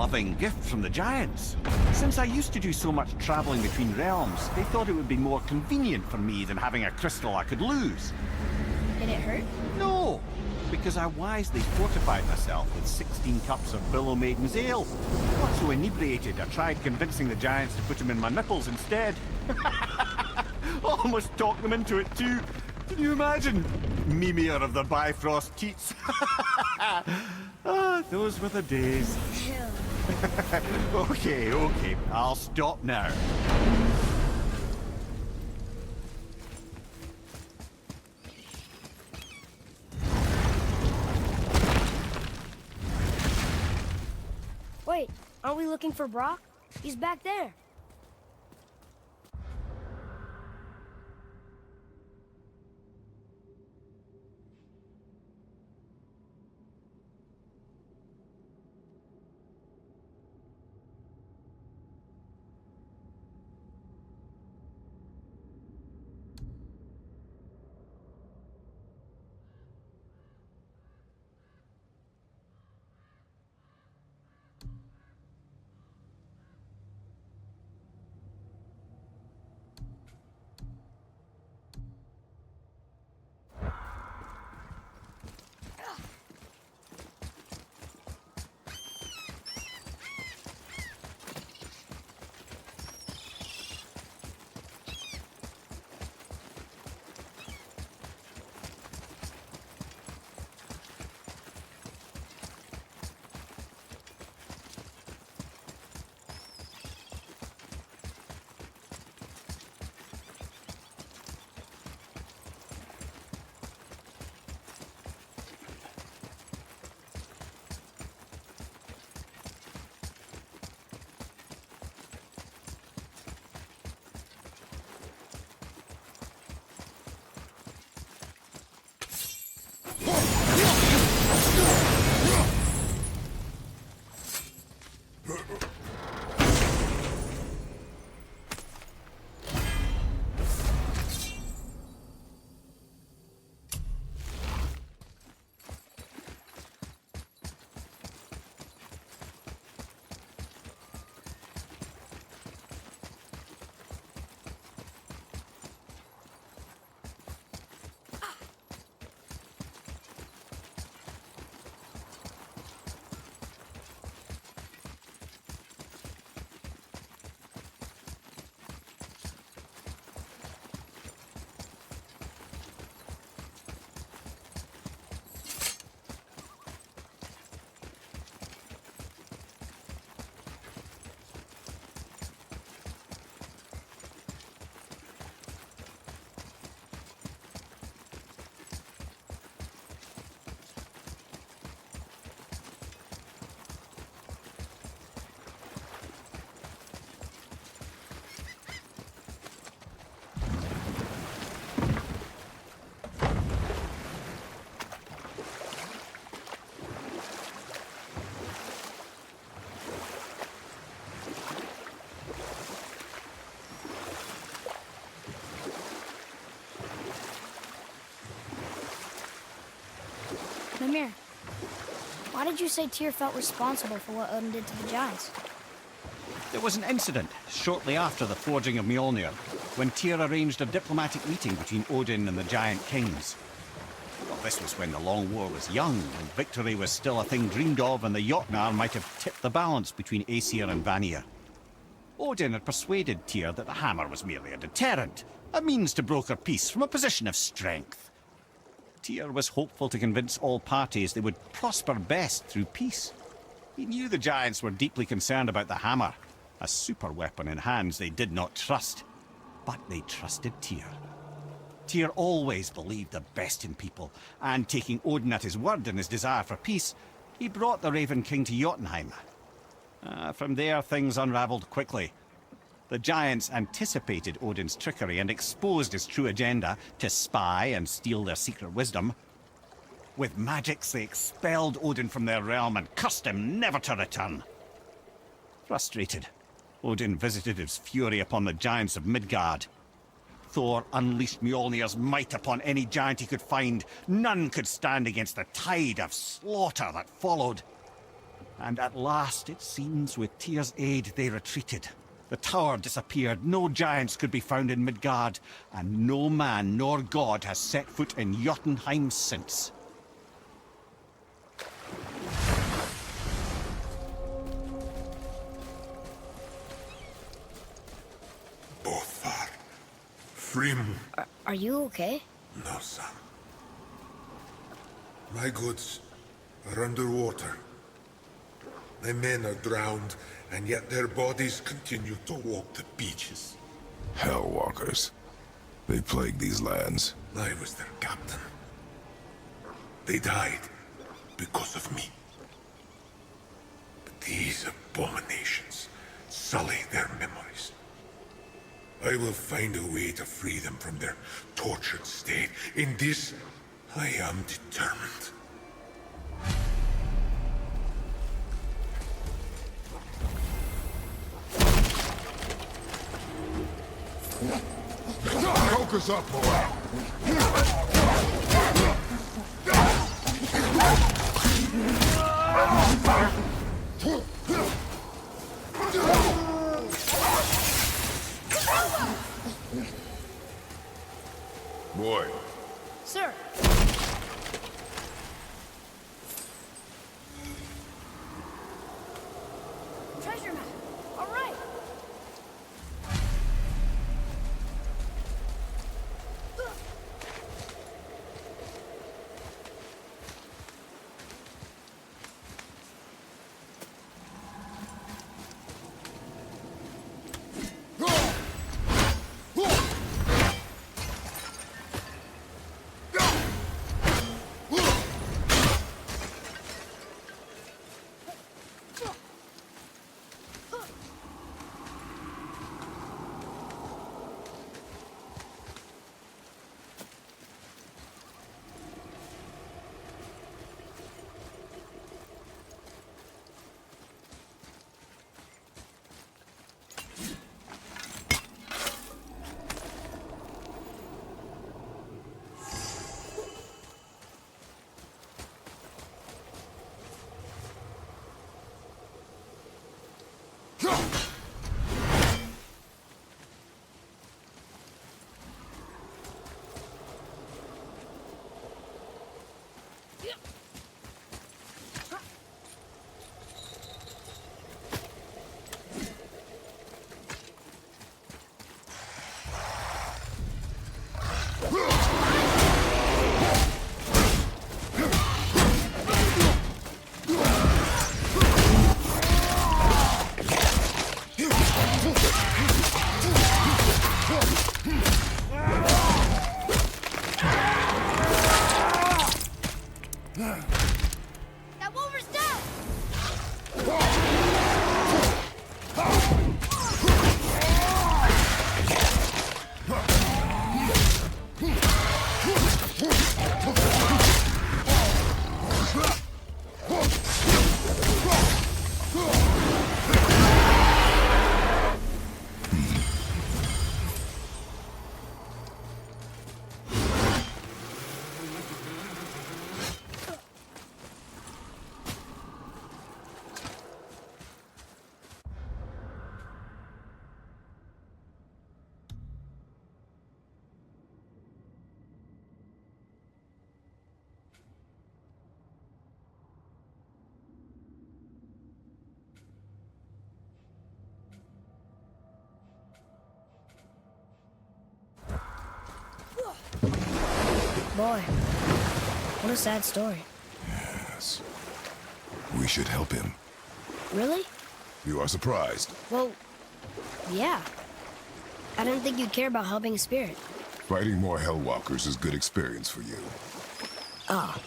loving gift from the giants. Since I used to do so much traveling between realms, they thought it would be more convenient for me than having a crystal I could lose. Did it hurt? No, because I wisely fortified myself with 16 cups of Billow Maiden's ale. Got so inebriated, I tried convincing the giants to put them in my nipples instead. Almost talked them into it too. Can you imagine? Mimir of the Bifrost Teats. Ah, those were the days. Okay, I'll stop now. Wait, aren't we looking for Brock? He's back there. Mimir, why did you say Tyr felt responsible for what Odin did to the giants? There was an incident shortly after the forging of Mjolnir, when Tyr arranged a diplomatic meeting between Odin and the giant kings. Well, this was when the Long War was young, and victory was still a thing dreamed of, and the Jotnar might have tipped the balance between Aesir and Vanir. Odin had persuaded Tyr that the hammer was merely a deterrent, a means to broker peace from a position of strength. Tyr was hopeful to convince all parties they would prosper best through peace. He knew the giants were deeply concerned about the hammer, a super weapon in hands they did not trust. But they trusted Tyr. Tyr always believed the best in people, and taking Odin at his word in his desire for peace, he brought the Raven King to Jotunheim. From there, things unraveled quickly. The giants anticipated Odin's trickery and exposed his true agenda to spy and steal their secret wisdom. With magics, they expelled Odin from their realm and cursed him never to return. Frustrated, Odin visited his fury upon the giants of Midgard. Thor unleashed Mjolnir's might upon any giant he could find. None could stand against the tide of slaughter that followed. And at last, it seems, with Tyr's aid, they retreated. The tower disappeared, no giants could be found in Midgard, and no man nor god has set foot in Jotunheim since. Bothar. Frim. Are you okay? No, son. My goods are underwater. My men are drowned, and yet their bodies continue to walk the beaches. Hellwalkers. They plague these lands. I was their captain. They died because of me. But these abominations sully their memories. I will find a way to free them from their tortured state. In this, I am determined. Focus up, boy! Boy. Sir. Treasure map. All right. That wolver's down! Boy, what a sad story. Yes. We should help him. Really? You are surprised. Well, yeah. I didn't think you'd care about helping a spirit. Fighting more Hellwalkers is good experience for you. Ah.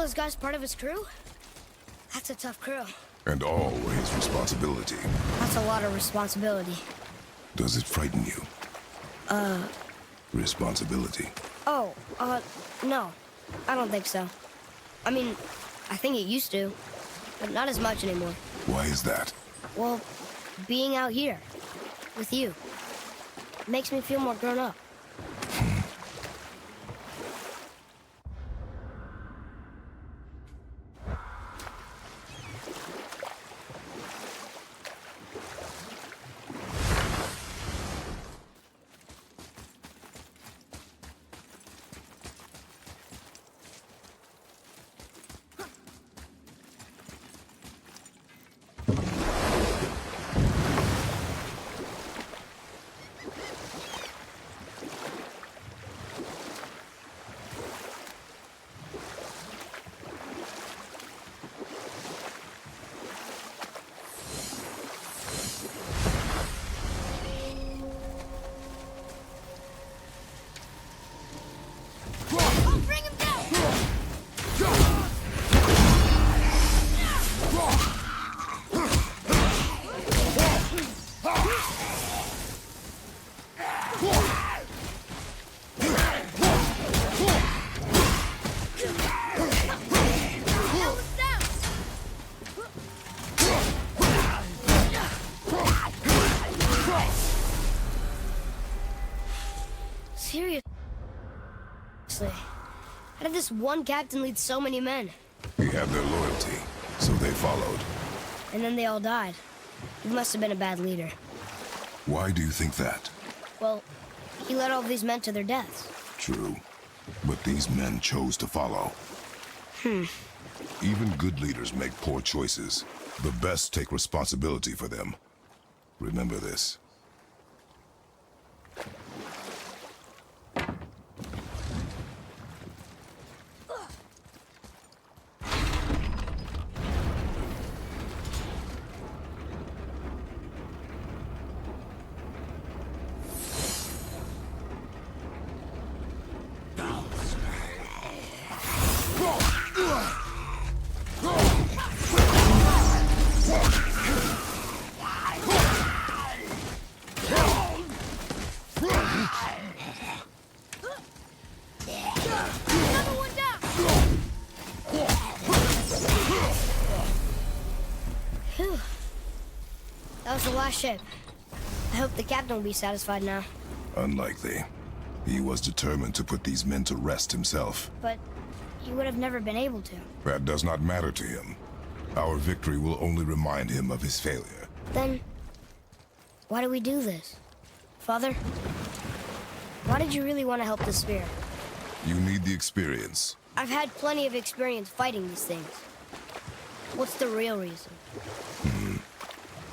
those guys part of his crew? That's a tough crew. And all were his responsibility. That's a lot of responsibility. Does it frighten you? Responsibility. Oh, no. I don't think so. I mean, I think it used to, but not as much anymore. Why is that? Well, being out here, with you, makes me feel more grown up. Seriously, how did this one captain lead so many men? He had their loyalty, so they followed. And then they all died. He must have been a bad leader. Why do you think that? Well, he led all these men to their deaths. True. But these men chose to follow. Even good leaders make poor choices. The best take responsibility for them. Remember this. That was the last ship. I hope the captain will be satisfied now. Unlikely. He was determined to put these men to rest himself. But he would have never been able to. That does not matter to him. Our victory will only remind him of his failure. Then, why do we do this? Father, why did you really want to help the Spear? You need the experience. I've had plenty of experience fighting these things. What's the real reason?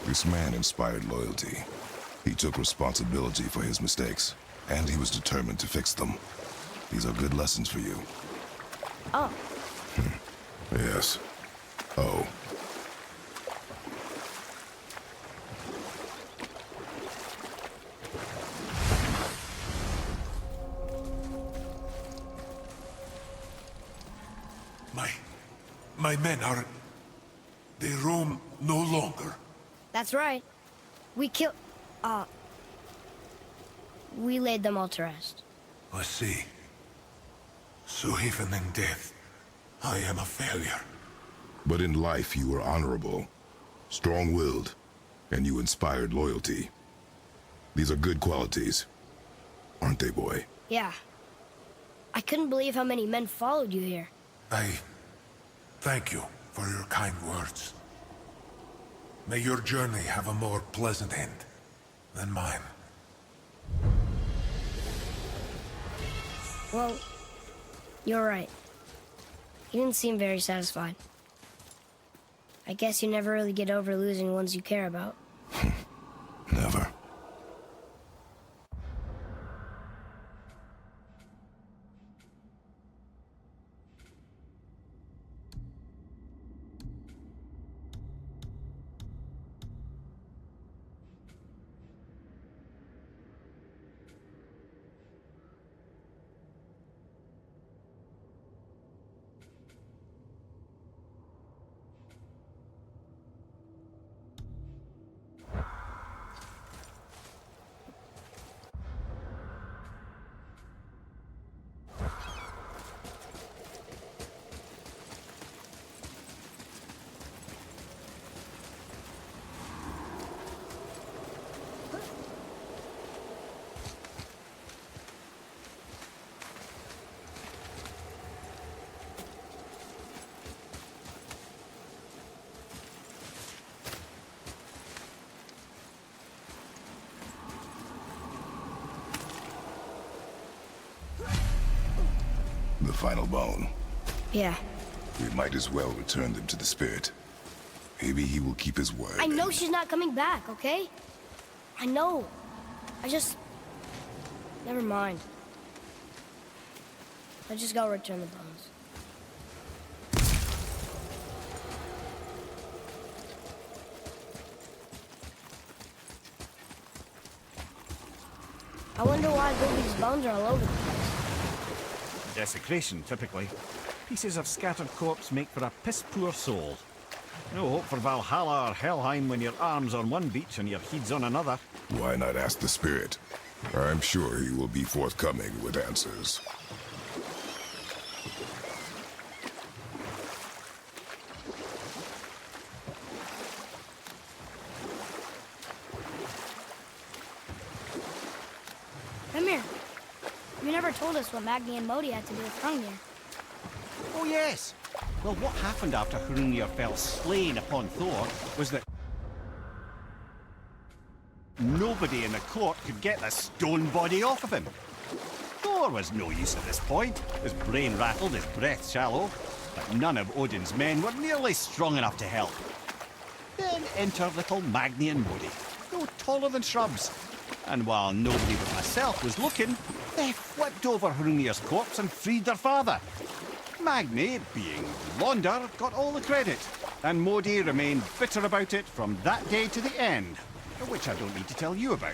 This man inspired loyalty. He took responsibility for his mistakes, and he was determined to fix them. These are good lessons for you. Oh. Yes. Oh. My men are... They roam no longer. That's right. We killed... we laid them all to rest. I see. So even in death, I am a failure. But in life you were honorable, strong-willed, and you inspired loyalty. These are good qualities, aren't they, boy? Yeah. I couldn't believe how many men followed you here. I thank you for your kind words. May your journey have a more pleasant end than mine. Well, you're right. You didn't seem very satisfied. I guess you never really get over losing ones you care about. Never. final bone. Yeah. We might as well return them to the spirit. Maybe he will keep his word. I know she's not coming back, okay? I know. Never mind. Let's just go return the bones. I wonder why Goldie's bones are all over the place. Desecration, typically. Pieces of scattered corpse make for a piss-poor soul. No hope for Valhalla or Helheim when your arm's on one beach and your head's on another. Why not ask the spirit? I'm sure he will be forthcoming with answers. Come here. You never told us what Magni and Modi had to do with Hrungnir. Oh yes! Well, what happened after Hrungnir fell slain upon Thor was that nobody in the court could get the stone body off of him. Thor was no use at this point. His brain rattled, his breath shallow, but none of Odin's men were nearly strong enough to help. Then enter little Magni and Modi, no taller than shrubs. And while nobody but myself was looking, they flipped over Hrungnir's corpse and freed their father. Magni, being blonder, got all the credit, and Modi remained bitter about it from that day to the end, which I don't need to tell you about.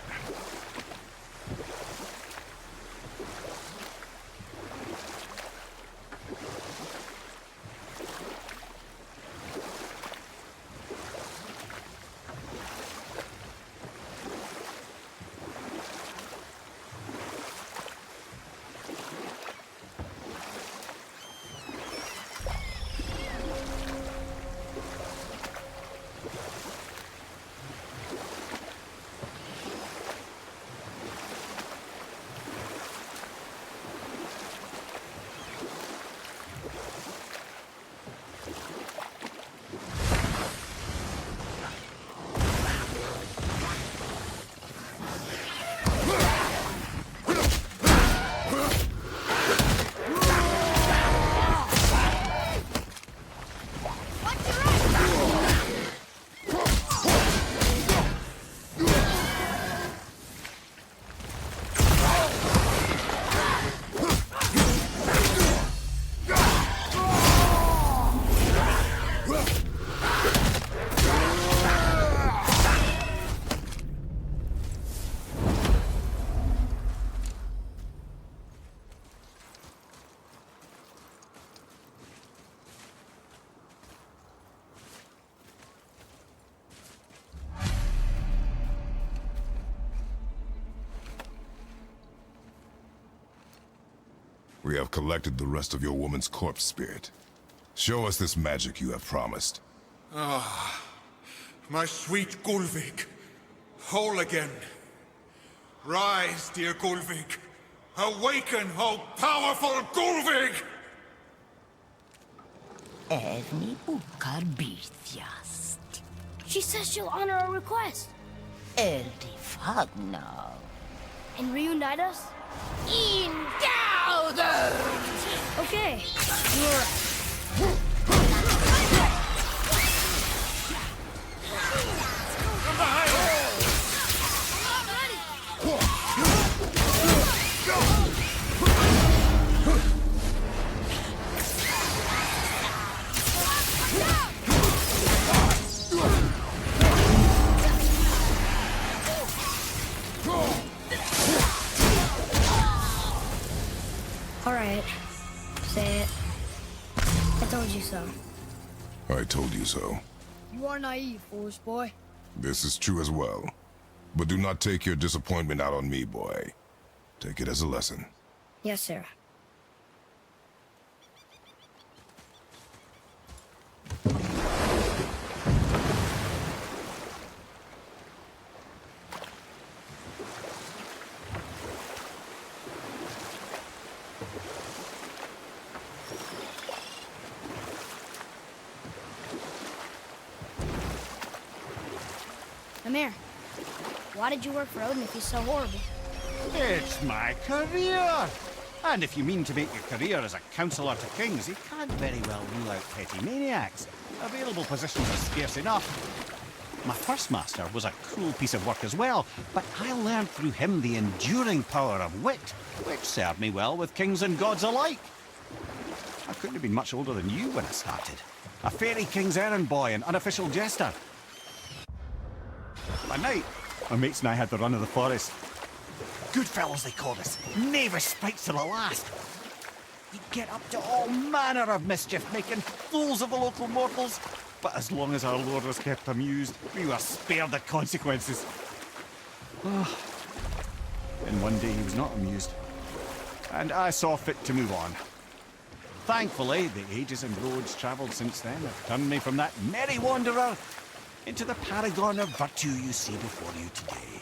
We have collected the rest of your woman's corpse spirit. Show us this magic you have promised. Ah, my sweet Gulvik, whole again. Rise, dear Gulvik. Awaken, O powerful Gulvik! Evni ukar bitjast. She says she'll honor our request Eldi fagna. and reunite us. Indauder! Okay, you're right. All right, say it. I told you so. I told you so. You are naive, foolish boy. This is true as well. But do not take your disappointment out on me, boy. Take it as a lesson. Yes, sir. Amir, why did you work for Odin if he's so horrible? It's my career! And if you mean to make your career as a counsellor to kings, you can't very well rule out petty maniacs. Available positions are scarce enough. My first master was a cruel piece of work as well, but I learned through him the enduring power of wit, which served me well with kings and gods alike. I couldn't have been much older than you when I started. A fairy king's errand boy and unofficial jester. By night, my mates and I had the run of the forest. Good fellows, they called us. Knavish sprites to the last. We'd get up to all manner of mischief, making fools of the local mortals. But as long as our lord was kept amused, we were spared the consequences. And one day he was not amused. And I saw fit to move on. Thankfully, the ages and roads travelled since then have turned me from that merry wanderer into the paragon of virtue you see before you today.